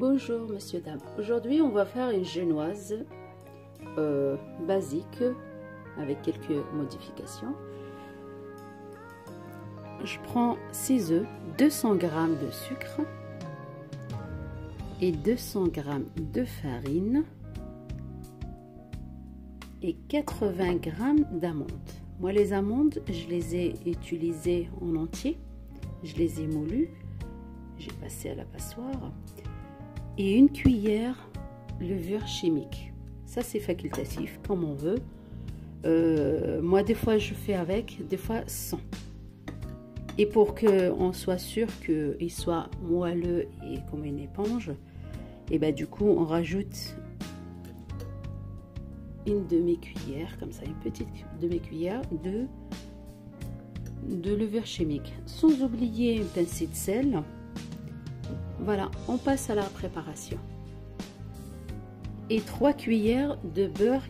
Bonjour messieurs, dames. Aujourd'hui on va faire une génoise basique avec quelques modifications. Je prends 6 œufs, 200 g de sucre et 200 g de farine et 80 g d'amandes. Moi les amandes, je les ai utilisées en entier, je les ai moulues, j'ai passé à la passoire, et une cuillère levure chimique. Ça c'est facultatif comme on veut. Moi des fois je fais avec, des fois sans. Et pour qu'on soit sûr qu'il soit moelleux et comme une éponge, et ben du coup on rajoute une demi-cuillère, comme ça, une petite demi-cuillère de levure chimique. Sans oublier une pincée de sel. Voilà, on passe à la préparation. Et 3 cuillères de beurre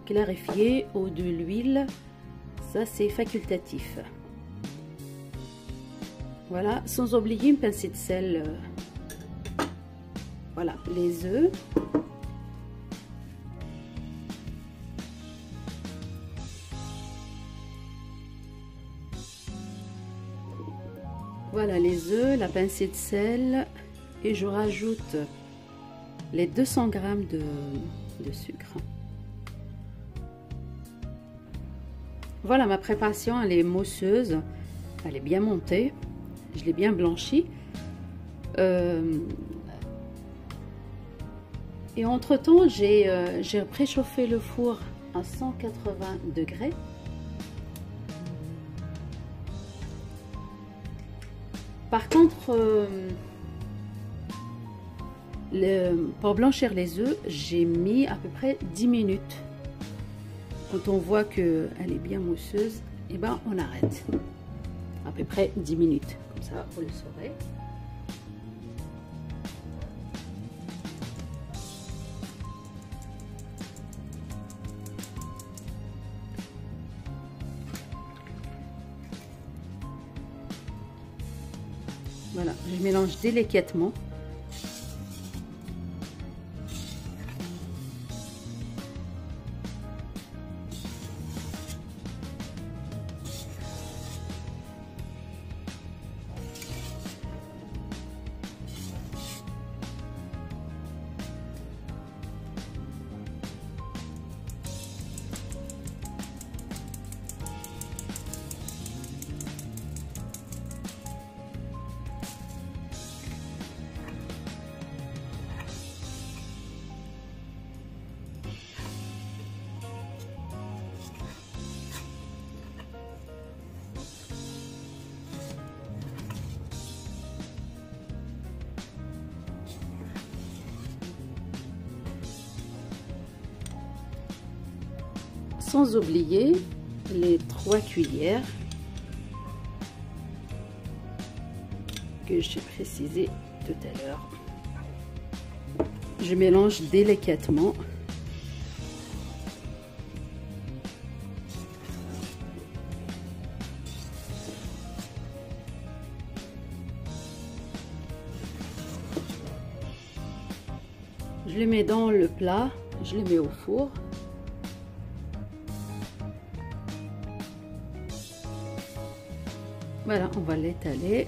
clarifié ou de l'huile, ça c'est facultatif. Voilà, sans oublier une pincée de sel. Voilà, les œufs. Voilà les œufs, la pincée de sel, et je rajoute les 200 g de sucre. Voilà, ma préparation, elle est mousseuse, elle est bien montée, je l'ai bien blanchie. Et entre temps, j'ai préchauffé le four à 180 degrés. Par contre, pour blanchir les œufs, j'ai mis à peu près 10 minutes. Quand on voit qu'elle est bien mousseuse, et ben on arrête. À peu près 10 minutes. Comme ça, vous le saurez. Voilà, je mélange délicatement. Sans oublier les 3 cuillères que j'ai précisé tout à l'heure. Je mélange délicatement. Je les mets dans le plat, je les mets au four. Voilà, on va l'étaler.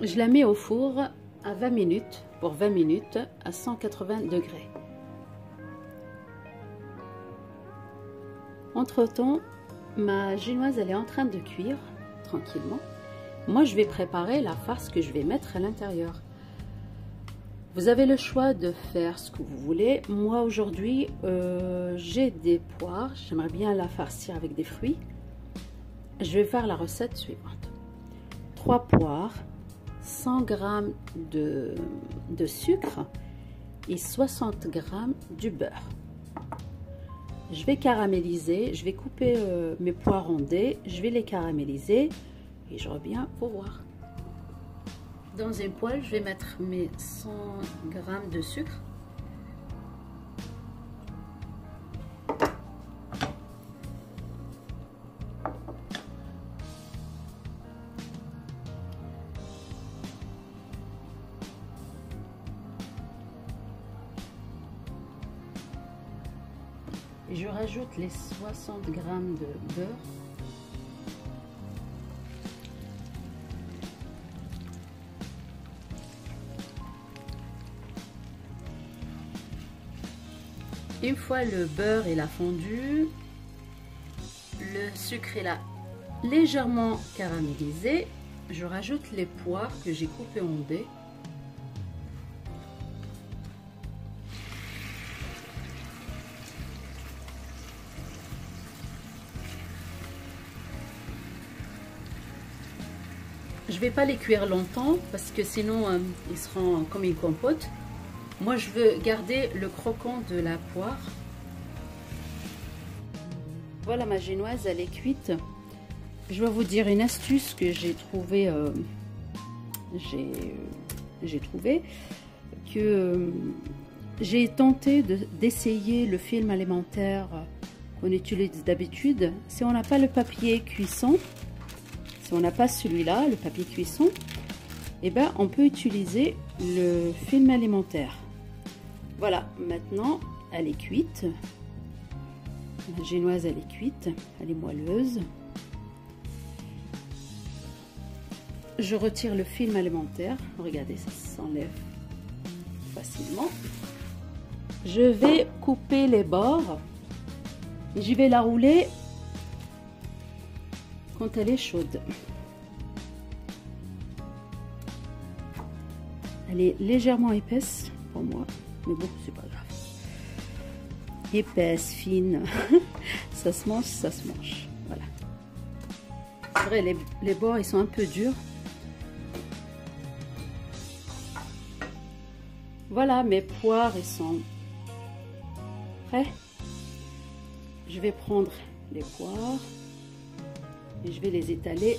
Je la mets au four à 20 minutes, pour 20 minutes à 180 degrés. Entre-temps, ma génoise elle est en train de cuire tranquillement. Moi, je vais préparer la farce que je vais mettre à l'intérieur. Vous avez le choix de faire ce que vous voulez. Moi aujourd'hui, j'ai des poires. J'aimerais bien la farcir avec des fruits. Je vais faire la recette suivante. 3 poires, 100 g de sucre et 60 g du beurre. Je vais caraméliser. Je vais couper mes poires en dés. Je vais les caraméliser et je reviens pour voir. Dans une poêle, je vais mettre mes 100 g de sucre. Et je rajoute les 60 g de beurre. Une fois le beurre est fondu, le sucre est là légèrement caramélisé, je rajoute les poires que j'ai coupées en dés. Je ne vais pas les cuire longtemps parce que sinon ils seront comme une compote. Moi je veux garder le croquant de la poire. Voilà, ma génoise elle est cuite. Je vais vous dire une astuce que j'ai trouvée. J'ai tenté d'essayer le film alimentaire qu'on utilise d'habitude. Si on n'a pas le papier cuisson, si on n'a pas celui-là, le papier cuisson, eh ben, on peut utiliser le film alimentaire. Voilà, maintenant elle est cuite. La génoise elle est cuite, elle est moelleuse. Je retire le film alimentaire. Regardez, ça s'enlève facilement. Je vais couper les bords et je vais la rouler quand elle est chaude. Elle est légèrement épaisse pour moi, mais bon, c'est pas grave. Épaisse, fine, ça se mange, ça se mange. Voilà. C'est vrai, les bords ils sont un peu durs. Voilà, mes poires ils sont prêts. Je vais prendre les poires et je vais les étaler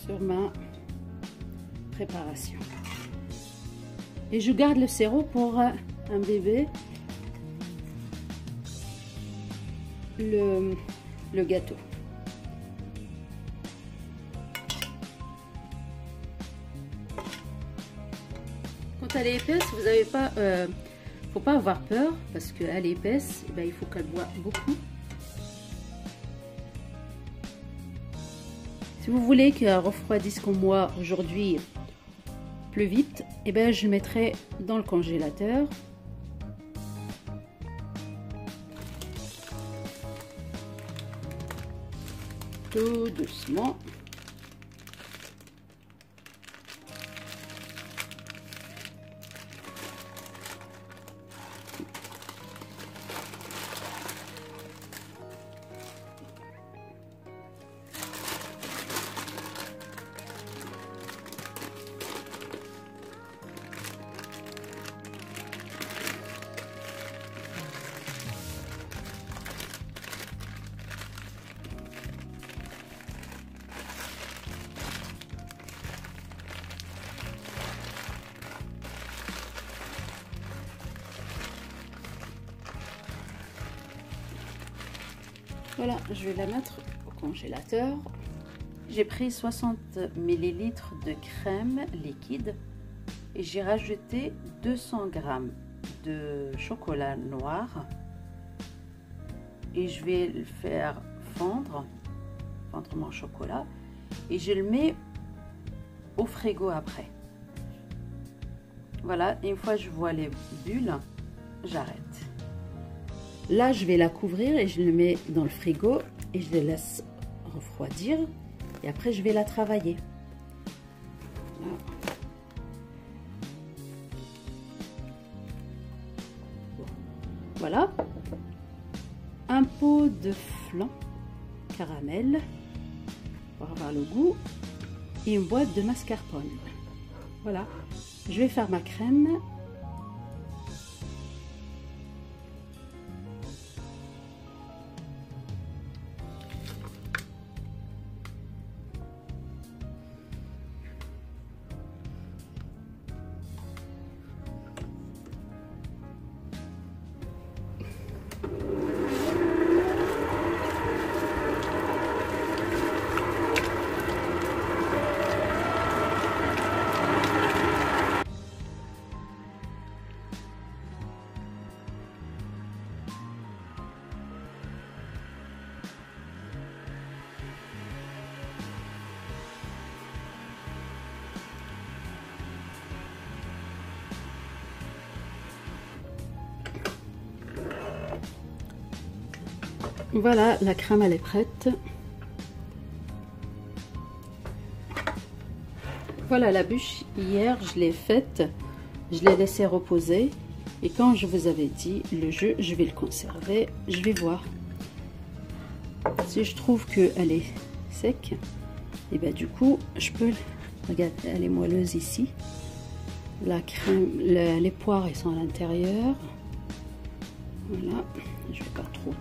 sur ma préparation. Et je garde le sirop pour un bébé. Le gâteau. Quand elle est épaisse, vous n'avez pas, faut pas avoir peur parce qu'elle est épaisse. Et ben, il faut qu'elle boive beaucoup. Si vous voulez qu'elle refroidisse comme moi aujourd'hui plus vite, et ben je mettrai dans le congélateur. Tout doucement. Voilà, je vais la mettre au congélateur. J'ai pris 60 ml de crème liquide et j'ai rajouté 200 g de chocolat noir et je vais le faire fondre mon chocolat et je le mets au frigo après. Voilà, une fois que je vois les bulles, j'arrête. Là, je vais la couvrir et je le mets dans le frigo et je la laisse refroidir. Et après, je vais la travailler. Voilà. Un pot de flan caramel pour avoir le goût et une boîte de mascarpone. Voilà. Je vais faire ma crème. Voilà, la crème elle est prête. Voilà la bûche, hier je l'ai faite, je l'ai laissée reposer. Et quand je vous avais dit, le jus, je vais le conserver, je vais voir. Si je trouve qu'elle est sec, et bien du coup, je peux... Regarde, elle est moelleuse ici. La crème, les poires, elles sont à l'intérieur. Voilà, je vais pas trop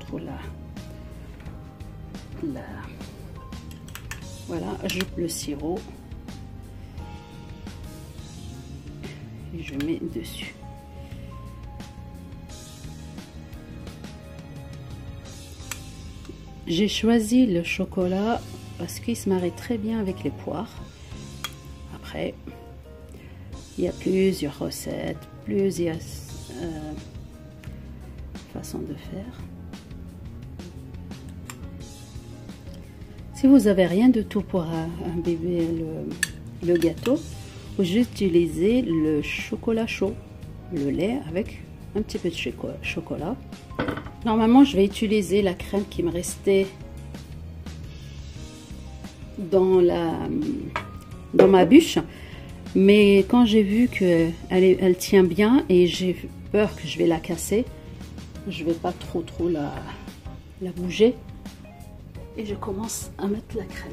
voilà, j'ajoute le sirop et je mets dessus. J'ai choisi le chocolat parce qu'il se marie très bien avec les poires. Après, il y a plusieurs recettes, plusieurs façons de faire. Si vous n'avez rien du tout pour imbiber le gâteau, vous utilisez le chocolat chaud, le lait avec un petit peu de chocolat. Normalement, je vais utiliser la crème qui me restait dans ma bûche. Mais quand j'ai vu qu'elle tient bien et j'ai peur que je vais la casser, je vais pas trop la bouger. Et je commence à mettre la crème.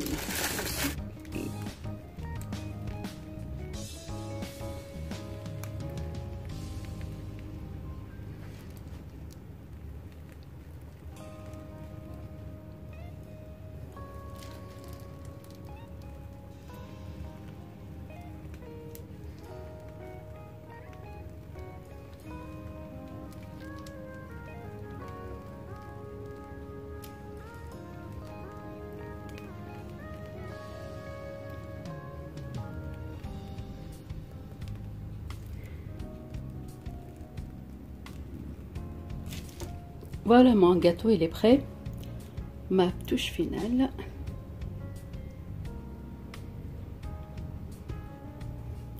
Voilà, mon gâteau il est prêt. Ma touche finale.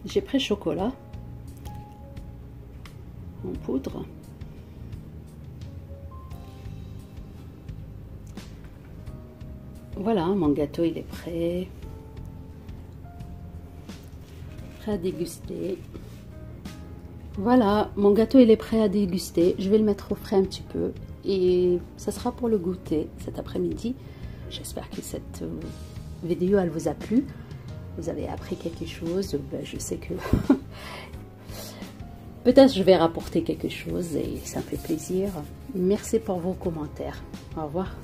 J'ai pris chocolat en poudre. Voilà, mon gâteau il est prêt. Prêt à déguster. Voilà, mon gâteau il est prêt à déguster. Je vais le mettre au frais un petit peu. Et ça sera pour le goûter cet après-midi. J'espère que cette vidéo elle vous a plu. Vous avez appris quelque chose. Ben, je sais que peut-être je vais rapporter quelque chose et ça me fait plaisir. Merci pour vos commentaires. Au revoir.